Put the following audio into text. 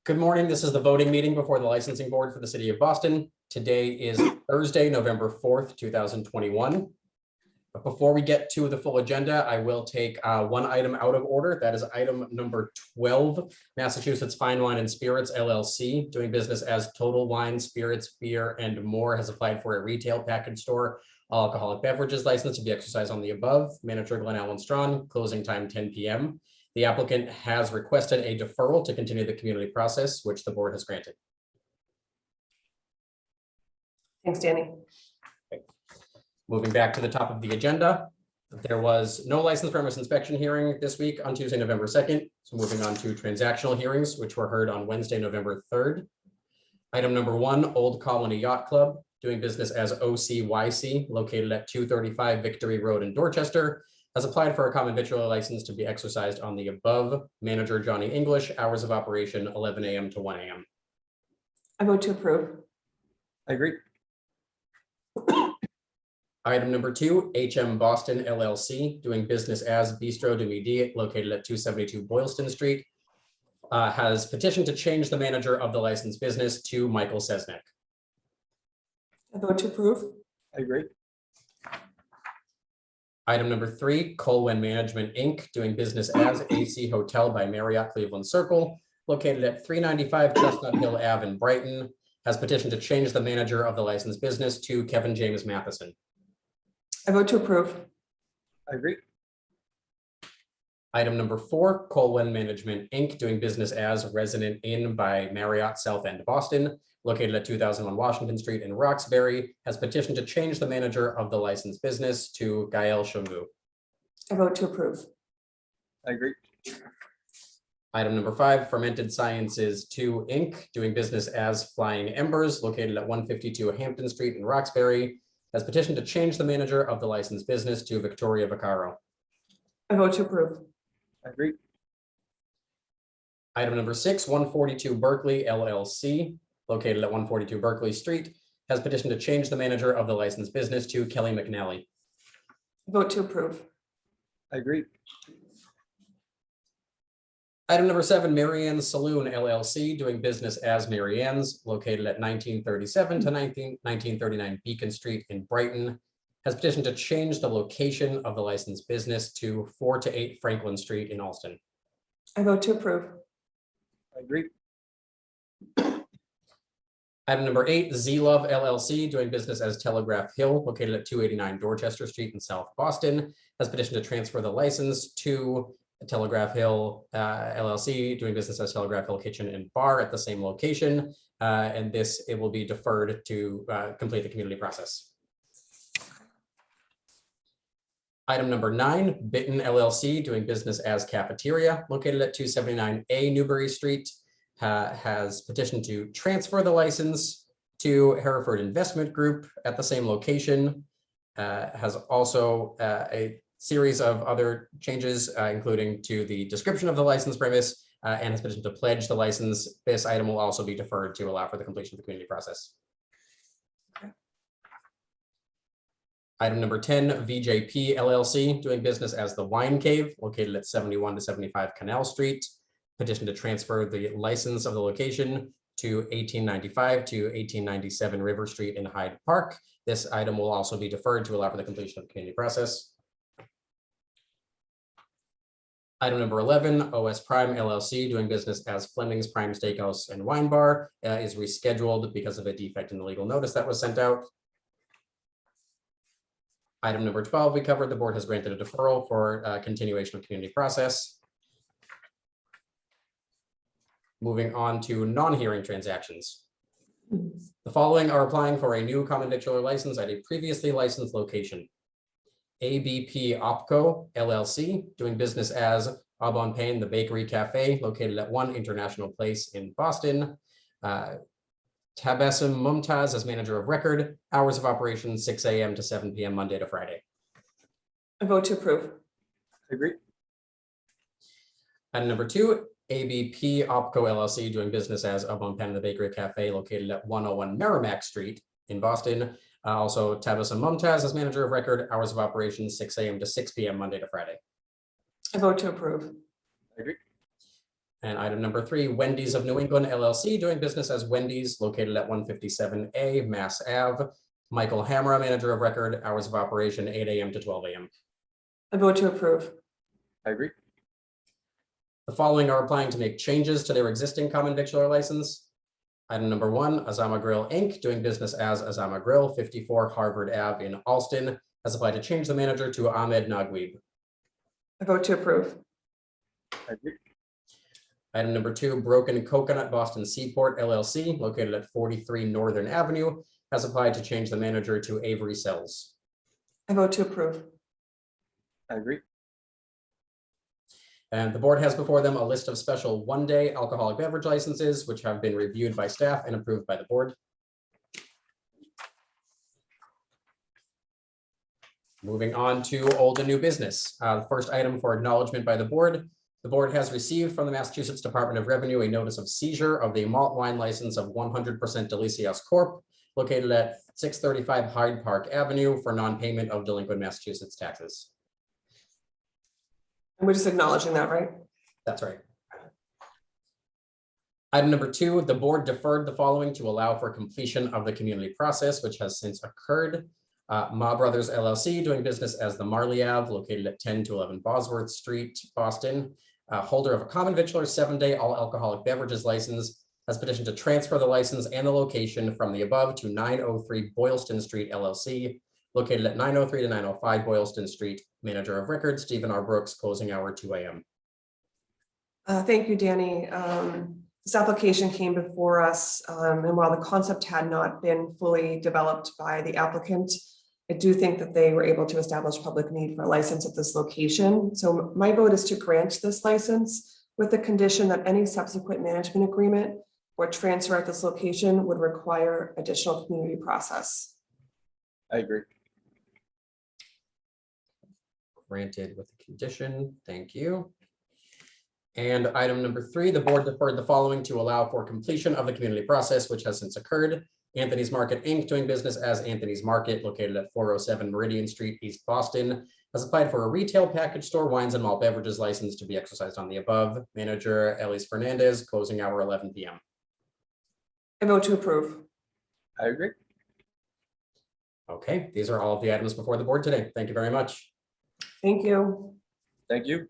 Good morning. This is the voting meeting before the licensing board for the city of Boston. Today is Thursday, November 4th, 2021. But before we get to the full agenda, I will take one item out of order. That is item number 12, Massachusetts Fine Wine and Spirits LLC, doing business as Total Wine, Spirits, Beer, and More, has applied for a retail package store alcoholic beverages license to be exercised on the above. Manager Glenn Allen Strawn, closing time 10 p.m. The applicant has requested a deferral to continue the community process, which the board has granted. Thanks, Danny. Moving back to the top of the agenda, there was no license premise inspection hearing this week on Tuesday, November 2nd. So moving on to transactional hearings, which were heard on Wednesday, November 3rd. Item number 1, Old Colony Yacht Club, doing business as OCYC, located at 235 Victory Road in Dorchester, has applied for a common victualler license to be exercised on the above. Manager Johnny English, hours of operation 11 a.m. to 1 a.m. I vote to approve. I agree. Item number 2, HM Boston LLC, doing business as Bistro du Midi, located at 272 Boylston Street, has petitioned to change the manager of the licensed business to Michael Sesnick. I vote to approve. I agree. Item number 3, Colwyn Management Inc., doing business as AC Hotel by Marriott Cleveland Circle, located at 395 Chestnut Hill Ave in Brighton, has petitioned to change the manager of the licensed business to Kevin James Matheson. I vote to approve. I agree. Item number 4, Colwyn Management Inc., doing business as Resident Inn by Marriott South End Boston, located at 2001 Washington Street in Roxbury, has petitioned to change the manager of the licensed business to Gael Shungu. I vote to approve. I agree. Item number 5, Fermented Sciences 2 Inc., doing business as Flying Embers, located at 152 Hampton Street in Roxbury, has petitioned to change the manager of the licensed business to Victoria Vaccaro. I vote to approve. I agree. Item number 6, 142 Berkeley LLC, located at 142 Berkeley Street, has petitioned to change the manager of the licensed business to Kelly McNally. I vote to approve. I agree. Item number 7, Marianne's Saloon LLC, doing business as Marianne's, located at 1937 to 1939 Beacon Street in Brighton, has petitioned to change the location of the licensed business to 4 to 8 Franklin Street in Alston. I vote to approve. I agree. Item number 8, Z Love LLC, doing business as Telegraph Hill, located at 289 Dorchester Street in South Boston, has petitioned to transfer the license to Telegraph Hill LLC, doing business as Telegraph Hill Kitchen and Bar at the same location. And it will be deferred to complete the community process. Item number 9, Bitten LLC, doing business as Cafeteria, located at 279A Newbury Street, has petitioned to transfer the license to Hereford Investment Group at the same location, has also a series of other changes, including to the description of the license premise, and has petitioned to pledge the license. This item will also be deferred to allow for the completion of the community process. Okay. Item number 10, VJP LLC, doing business as the Wine Cave, located at 71 to 75 Canal Street, petition to transfer the license of the location to 1895 to 1897 River Street in Hyde Park. This item will also be deferred to allow for the completion of the community process. Item number 11, OS Prime LLC, doing business as Fleming's Prime Steakhouse and Wine Bar, is rescheduled because of a defect in the legal notice that was sent out. Item number 12, we covered. The board has granted a deferral for continuation of community process. Moving on to non-hearing transactions. The following are applying for a new common victualler license at a previously licensed location. ABP Opco LLC, doing business as Au Bon Pain, the Bakery Cafe, located at 1 International Place in Boston. Tabassum Mumtaz as manager of record, hours of operation 6 a.m. to 7 p.m. Monday to Friday. I vote to approve. I agree. Item number 2, ABP Opco LLC, doing business as Au Bon Pain, the Bakery Cafe, located at 101 Merrimack Street in Boston. Also, Tabassum Mumtaz as manager of record, hours of operation 6 a.m. to 6 p.m. Monday to Friday. I vote to approve. I agree. And item number 3, Wendy's of New England LLC, doing business as Wendy's, located at 157A Mass Ave. Michael Hammer, manager of record, hours of operation 8 a.m. to 12 a.m. I vote to approve. I agree. The following are applying to make changes to their existing common victular license. Item number 1, Azama Grill Inc., doing business as Azama Grill, 54 Harvard Ave in Alston, has applied to change the manager to Ahmed Nagweeb. I vote to approve. I agree. Item number 2, Broken Coconut Boston Seaport LLC, located at 43 Northern Avenue, has applied to change the manager to Avery Sells. I vote to approve. I agree. And the board has before them a list of special one-day alcoholic beverage licenses, which have been reviewed by staff and approved by the board. Moving on to old and new business. The first item for acknowledgement by the board has received from the Massachusetts Department of Revenue a notice of seizure of the malt wine license of 100% Delicias Corp., located at 635 Hyde Park Avenue for non-payment of delinquent Massachusetts taxes. And we're just acknowledging that, right? That's right. Item number 2, the board deferred the following to allow for completion of the community process, which has since occurred. Ma Brothers LLC, doing business as the Marley Ave, located at 10 to 11 Bosworth Street, Boston, holder of a common victular 7-day all alcoholic beverages license, has petitioned to transfer the license and the location from the above to 903 Boylston Street LLC, located at 903 to 905 Boylston Street. Manager of record, Stephen R. Brooks, closing hour 2 a.m. Thank you, Danny. This application came before us, and while the concept had not been fully developed by the applicant, I do think that they were able to establish public need for a license at this location. So my vote is to grant this license with the condition that any subsequent management agreement or transfer at this location would require additional community process. I agree. Granted with the condition. Thank you. And item number 3, the board deferred the following to allow for completion of the community process, which has since occurred. Anthony's Market Inc., doing business as Anthony's Market, located at 407 Meridian Street, East Boston, has applied for a retail package store wines and malt beverages license to be exercised on the above. Manager Elise Fernandez, closing hour 11 p.m. I vote to approve. I agree. Okay, these are all of the items before the board today. Thank you very much. Thank you. Thank you.